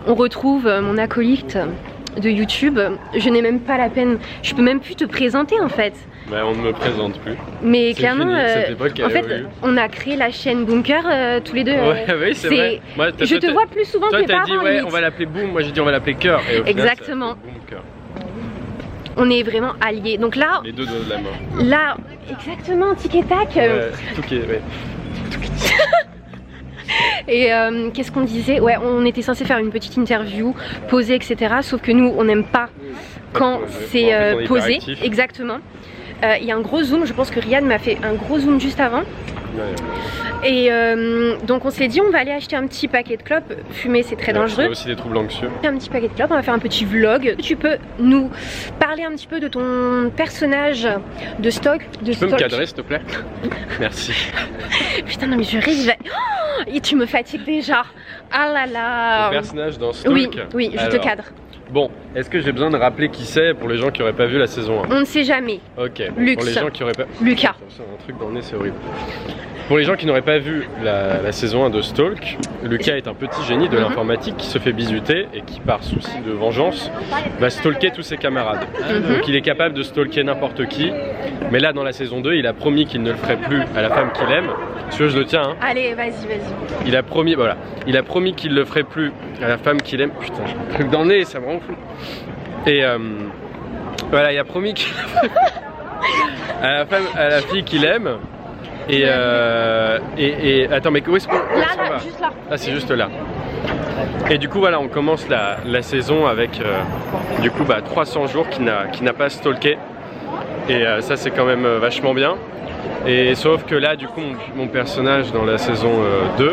on retrouve mon acolyte de YouTube. Je n'ai même pas la peine, je peux même plus te présenter en fait. Bah on ne me présente plus. Mais clairement, fini, en fait, on a créé la chaîne Bunker tous les deux. Ouais, oui, c'est vrai. Moi, je te vois plus souvent que tes parents. Toi, t'as dit, ouais, on va l'appeler Boom. Moi, j'ai dit, on va l'appeler Cœur. Exactement. On est vraiment alliés. Donc là, les deux doigts de la main. Là, exactement, tic et tac. Ouais, tout ouais. Et qu'est-ce qu'on disait? Ouais, on était censé faire une petite interview, poser, etc. Sauf que nous, on n'aime pas quand c'est posé. Exactement. Il y a un gros zoom, je pense que Riyad m'a fait un gros zoom juste avant. Et donc on s'est dit on va aller acheter un petit paquet de clopes. Fumer c'est très dangereux. Il y a aussi des troubles anxieux. Un petit paquet de clopes, on va faire un petit vlog. Tu peux nous parler un petit peu de ton personnage de stock. Tu peux me cadrer s'il te plaît? Merci. Putain non mais je rêve. Oh, et tu me fatigues déjà. Ah là là. Ton personnage dans Stalk. Oui, oui, je te cadre. Bon, est-ce que j'ai besoin de rappeler qui c'est pour les gens qui n'auraient pas vu la saison 1? On ne sait jamais. Ok. Lux. Pour les gens qui n'auraient pas... Lucas. Un truc dans le nez, c'est horrible. Pour les gens qui n'auraient pas vu la saison 1 de Stalk, Lucas est un petit génie de l'informatique qui se fait bisuter et qui, par souci de vengeance, va stalker tous ses camarades. Donc il est capable de stalker n'importe qui. Mais là, dans la saison 2, il a promis qu'il ne le ferait plus à la femme qu'il aime. Si tu veux, je le tiens. Hein. Allez, vas-y. Il a promis, voilà. Il a promis qu'il le ferait plus à la femme qu'il aime. Putain, j'ai un truc dans le nez, ça me rend fou. Et voilà, il a promis qu'il à la fille qu'il aime. Et attends, mais où est-ce qu'on va? Juste là. Ah, c'est juste là. Et du coup, voilà, on commence la saison avec du coup 300 jours qu'il n'a pas stalké. Et ça, c'est quand même vachement bien. Et sauf que là, du coup, mon personnage dans la saison 2,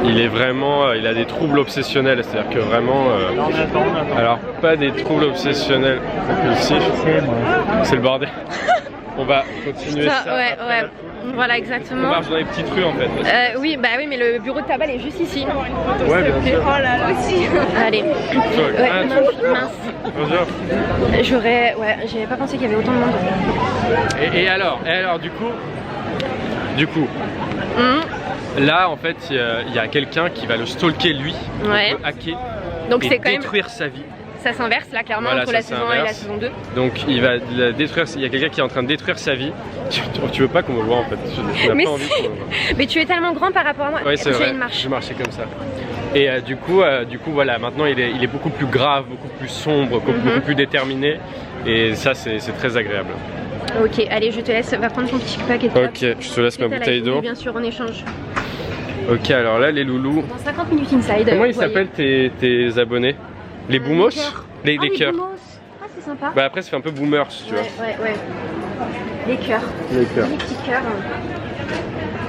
il est vraiment, il a des troubles obsessionnels. C'est-à-dire que vraiment, alors pas des troubles obsessionnels compulsifs, c'est le bordel. On va continuer ça. Ouais. Voilà, exactement. On marche dans les petites rues en fait. Oui, bah oui, mais le bureau de tabac est juste ici. Ouais, bien sûr. Oh là là aussi. Allez. Ouais, mince. Bonjour. J'avais pas pensé qu'il y avait autant de monde. Et alors, du coup, là en fait, il y a quelqu'un qui va le stalker lui, ouais. Hacker, donc et c'est quand détruire sa vie. Ça s'inverse là clairement entre la saison 1 et la saison 2. Donc il va la détruire, il y a quelqu'un qui est en train de détruire sa vie. Tu veux pas qu'on me voit en fait, je n'ai pas envie qu'on me voit. Mais tu es tellement grand par rapport à moi. Ouais, c'est vrai, une marche. je marchais comme ça. Et du coup voilà, maintenant il est beaucoup plus grave, beaucoup plus sombre, beaucoup plus déterminé. Et ça c'est très agréable. Ok, allez je te laisse, va prendre ton petit paquet de clopes. Ok, je te laisse ma bouteille d'eau. Bien sûr, on échange. Ok, alors là les loulous. Dans 50 minutes inside. Comment ils s'appellent tes abonnés? Les boomos? Les cœurs. Ah, c'est sympa. Bah après, ça fait un peu boomers, tu vois. Ouais. Les cœurs. Les petits cœurs.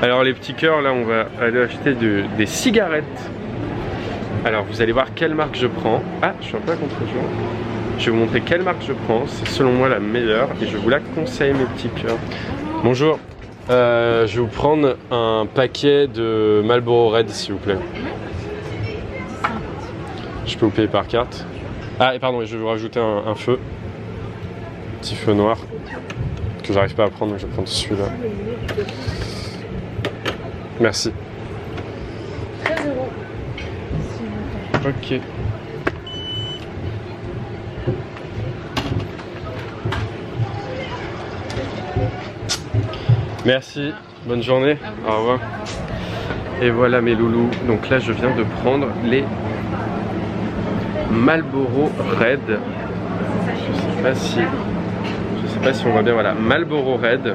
Alors, les petits cœurs, là, on va aller acheter des cigarettes. Alors, vous allez voir quelle marque je prends. Ah, je suis un peu à contre-jour. Je vais vous montrer quelle marque je prends. C'est selon moi la meilleure et je vous la conseille, mes petits cœurs. Bonjour. Je vais vous prendre un paquet de Marlboro Red, s'il vous plaît. Je peux vous payer par carte. Ah, et pardon, je vais vous rajouter un feu. Petit feu noir. Que j'arrive pas à prendre, donc je vais prendre celui-là. Merci. 13 €. Ok. Merci, bonne journée. Au revoir. Et voilà mes loulous. Donc là, je viens de prendre les Marlboro Red. Je sais pas si on voit bien, voilà, Marlboro Red.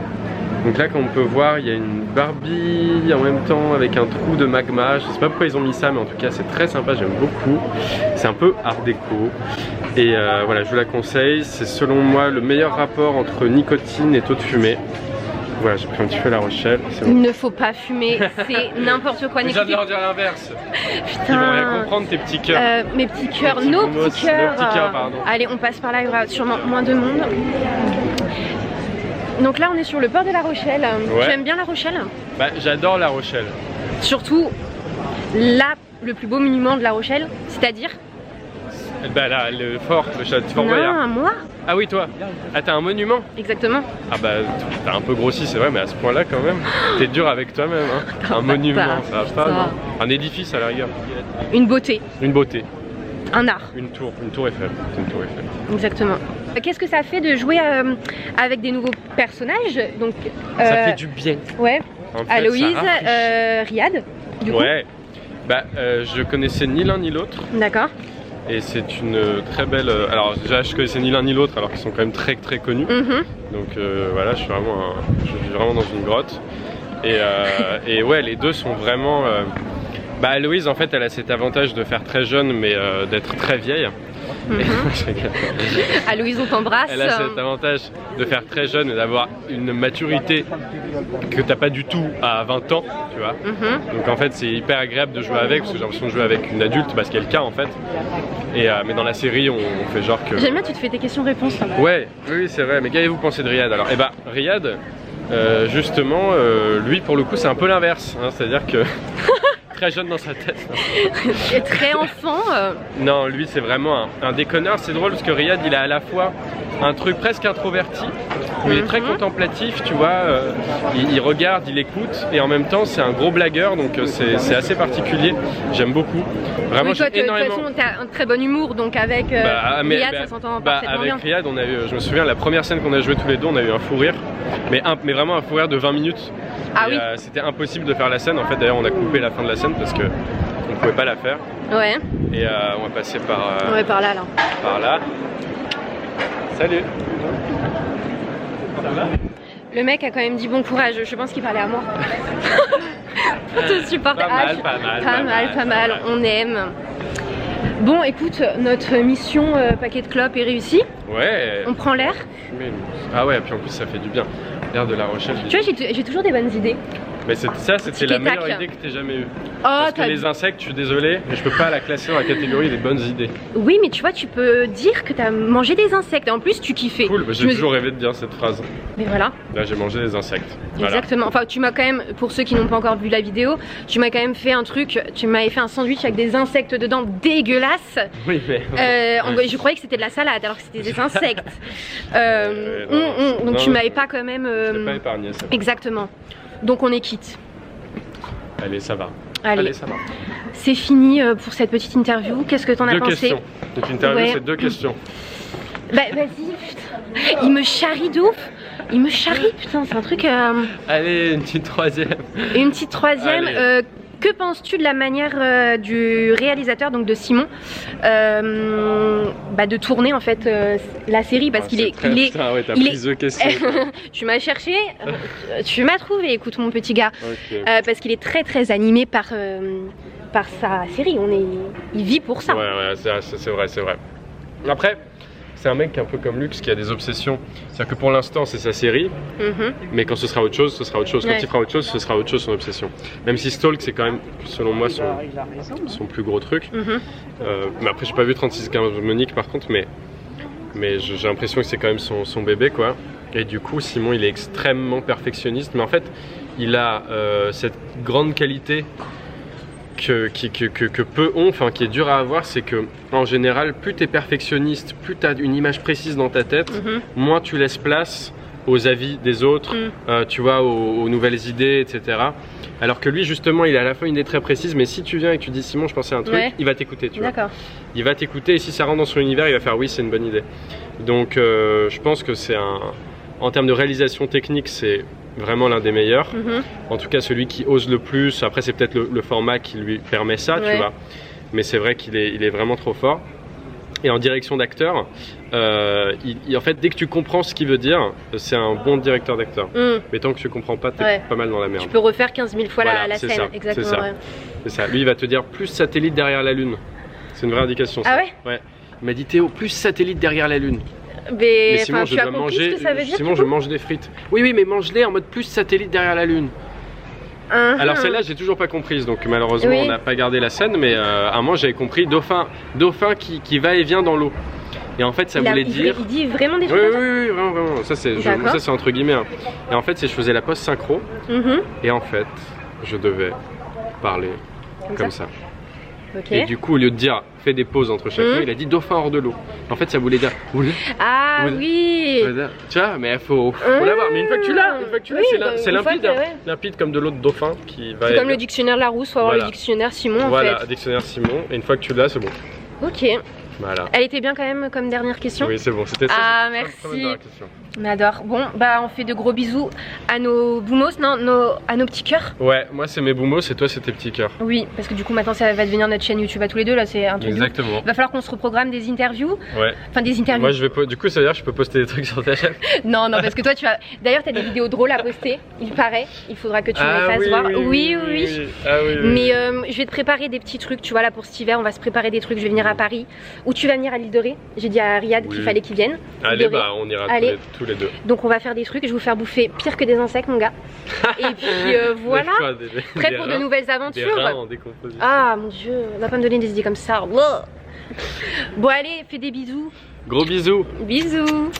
Donc là, comme on peut voir, il y a une Barbie en même temps avec un trou de magma. Je sais pas pourquoi ils ont mis ça, mais en tout cas c'est très sympa, j'aime beaucoup. C'est un peu art déco. Et voilà, je vous la conseille. C'est selon moi le meilleur rapport entre nicotine et taux de fumée. Voilà, j'ai pris un petit peu La Rochelle. Bon. Il ne faut pas fumer, c'est n'importe quoi. J'ai de leur dire l'inverse. Putain. Ils vont rien comprendre, tes petits cœurs. Mes petits cœurs, nos petits cœurs. Pardon. Allez, on passe par là, il y aura sûrement moins de monde. Donc là, on est sur le port de La Rochelle. Ouais. Tu aimes bien La Rochelle? Bah, j'adore La Rochelle. Surtout, là, le plus beau monument de La Rochelle, c'est-à-dire? Bah là, le fort, le château de Fort Boyard. Non, moi. Ah oui, toi. Ah, t'as un monument? Exactement. Ah bah, t'as un peu grossi, c'est vrai, mais à ce point-là quand même. T'es dur avec toi-même, hein. Un monument, ça va pas, non? Un édifice à la rigueur. Une beauté. Une beauté. un art. Une tour Eiffel. Exactement. Qu'est-ce que ça fait de jouer avec des nouveaux personnages? Donc, ça fait du bien. Ouais. En fait, Aloïse, Riyad, du coup. Ouais. Bah, je connaissais ni l'un ni l'autre. D'accord. Et c'est une très belle... alors déjà, je connaissais ni l'un ni l'autre alors qu'ils sont quand même très très connus. Donc voilà, je suis vraiment dans une grotte. Et ouais, les deux sont vraiment... Bah, Aloïse, en fait, elle a cet avantage de faire très jeune, mais d'être très vieille. Aloïse, on t'embrasse. Elle a cet avantage de faire très jeune et d'avoir une maturité que t'as pas du tout à 20 ans, tu vois. Donc en fait, c'est hyper agréable de jouer avec, parce que j'ai l'impression de jouer avec une adulte, parce qu'elle est le cas en fait. Et, mais dans la série, on fait genre que... J'aime bien, tu te fais tes questions-réponses. Ouais, oui, c'est vrai. Mais qu'avez-vous pensé de Riyad alors? Eh bah, Riyad, justement, lui, pour le coup, c'est un peu l'inverse. Hein, c'est-à-dire que... très jeune dans sa tête. Et très enfant. Non, lui c'est vraiment un déconneur. C'est drôle parce que Riyad il a à la fois un truc presque introverti, où il est très contemplatif, tu vois, il regarde, il écoute, et en même temps c'est un gros blagueur, donc c'est assez particulier. J'aime beaucoup. Vraiment, oui, toi, énormément... de toute façon, t'as un très bon humour, donc avec Riyad, ça s'entend parfaitement bien. Avec Riyad, on a eu, je me souviens, la première scène qu'on a joué tous les deux, on a eu un fou rire, mais vraiment un fou rire de 20 minutes. Ah oui. C'était impossible de faire la scène. En fait, d'ailleurs, on a coupé la fin de la scène parce que on pouvait pas la faire. Ouais. Et on va passer par. Ouais, par là. Par là. Salut. Ça va? Le mec a quand même dit bon courage. Je pense qu'il parlait à moi. On te supporte. Pas mal. On aime. Bon, écoute, notre mission paquet de clopes est réussie. Ouais. On prend l'air. Ah ouais, et puis en plus ça fait du bien. L'air de la recherche. Tu vois, j'ai toujours des bonnes idées. Mais c'était la meilleure idée que t'aies jamais eue. Parce que les insectes, je suis désolé, mais je peux pas la classer dans la catégorie des bonnes idées. Oui, mais tu vois, tu peux dire que t'as mangé des insectes. Et en plus, tu kiffais. Cool, j'ai toujours rêvé de dire cette phrase. Mais voilà. Là, j'ai mangé des insectes. Exactement. Enfin, tu m'as quand même, pour ceux qui n'ont pas encore vu la vidéo, tu m'as quand même fait un truc. Tu m'avais fait un sandwich avec des insectes dedans dégueulasses. Oui, mais. Je croyais que c'était de la salade alors que c'était des insectes. Donc tu m'avais pas quand même. Je l'ai pas épargné ça. Exactement. Donc on est quitte. Allez, ça va. Allez, ça va. C'est fini pour cette petite interview. Qu'est-ce que t'en as pensé? 2 questions. Donc interview, c'est 2 questions. Bah vas-y, putain. Il me charrie de ouf. Il me charrie, putain, c'est un truc. Allez, une petite troisième. Une petite troisième. Que penses-tu de la manière du réalisateur, donc de Simon, de tourner en fait la série, parce qu'il est... Putain, ouais, t'as pris deux questions. Tu m'as cherché, tu m'as trouvé, écoute mon petit gars. Okay. Parce qu'il est très très animé par sa série, il vit pour ça. Ouais, c'est vrai. Après, c'est un mec un peu comme Lux qui a des obsessions. C'est-à-dire que pour l'instant, c'est sa série, mais quand ce sera autre chose, ce sera autre chose. Quand il fera autre chose, ce sera autre chose son obsession. Même si Stalk, c'est quand même, selon moi, son plus gros truc. Mais après, j'ai pas vu 3615 Monique par contre, mais j'ai l'impression que c'est quand même son bébé, quoi. Et du coup, Simon, il est extrêmement perfectionniste, mais en fait, il a cette grande qualité que peu ont, enfin qui est dur à avoir, c'est que en général, plus tu es perfectionniste, plus tu as une image précise dans ta tête, moins tu laisses place aux avis des autres, tu vois, aux nouvelles idées, etc. Alors que lui, justement, il a à la fois une idée très précise, mais si tu viens et que tu dis Simon, je pensais à un truc, il va t'écouter, tu vois. Il va t'écouter, et si ça rentre dans son univers, il va faire oui, c'est une bonne idée. Donc je pense que c'est en termes de réalisation technique, c'est vraiment l'un des meilleurs. En tout cas, celui qui ose le plus. Après, c'est peut-être le format qui lui permet ça, tu vois. Mais c'est vrai qu'il est vraiment trop fort. Et en direction d'acteur, en fait, dès que tu comprends ce qu'il veut dire, c'est un bon directeur d'acteur. Mais tant que tu comprends pas, t'es pas mal dans la merde. Tu peux refaire 15 000 fois la scène. Ça, exactement. C'est ça. Lui, il va te dire plus satellite derrière la Lune. C'est une vraie indication. Ça. Ah ouais? Ouais. Il m'a dit Théo, plus satellite derrière la Lune. Mais sinon, je dois manger. Sinon, je mange des frites. Oui, mais mange-les en mode plus satellite derrière la Lune. Alors celle-là, j'ai toujours pas comprise, donc malheureusement, on n'a pas gardé la scène, mais à un moment, j'avais compris dauphin qui va et vient dans l'eau. Et en fait, ça voulait dire. Il dit vraiment des trucs. Oui, vraiment. Ça, c'est entre guillemets. Hein. Et en fait, je faisais la post synchro. Et en fait, je devais parler comme ça. Et du coup, au lieu de dire fais des pauses entre chaque mot, il a dit dauphin hors de l'eau. En fait, ça voulait dire. Oui. Tu vois, mais il faut l'avoir. Mais une fois que tu l'as, c'est limpide. Limpide comme de l'eau de dauphin qui va. C'est comme le dictionnaire Larousse, faut avoir le dictionnaire Simon. Voilà, dictionnaire Simon. Et une fois que tu l'as, c'est bon. Ok. Voilà. Elle était bien quand même comme dernière question. Oui, c'est bon, c'était ça. Ah, merci. On adore. Bon, bah on fait de gros bisous à nos boumos, non, à nos petits cœurs. Ouais, moi c'est mes boumos et toi c'est tes petits cœurs. Oui, parce que du coup maintenant ça va devenir notre chaîne YouTube à tous les deux, là c'est un truc. Exactement. Il va falloir qu'on se reprogramme des interviews. Ouais. Enfin des interviews. Moi je vais, du coup ça veut dire que je peux poster des trucs sur ta chaîne. Non, parce que toi tu as. D'ailleurs t'as des vidéos drôles à poster, il paraît. Il faudra que tu me les fasses voir. Oui. Ah, oui. Mais je vais te préparer des petits trucs, tu vois là pour cet hiver, on va se préparer des trucs. Je vais venir à Paris ou tu vas venir à l'île de Ré. J'ai dit à Riyad qu'il fallait qu'il vienne. Allez, bah on ira tous les deux. Donc on va faire des trucs, je vais vous faire bouffer pire que des insectes mon gars. Et puis voilà, prêt pour de nouvelles aventures. Des reins en décomposition. Ah mon dieu, on va pas me donner des idées comme ça. Bon allez, fais des bisous. Gros bisous. Bisous.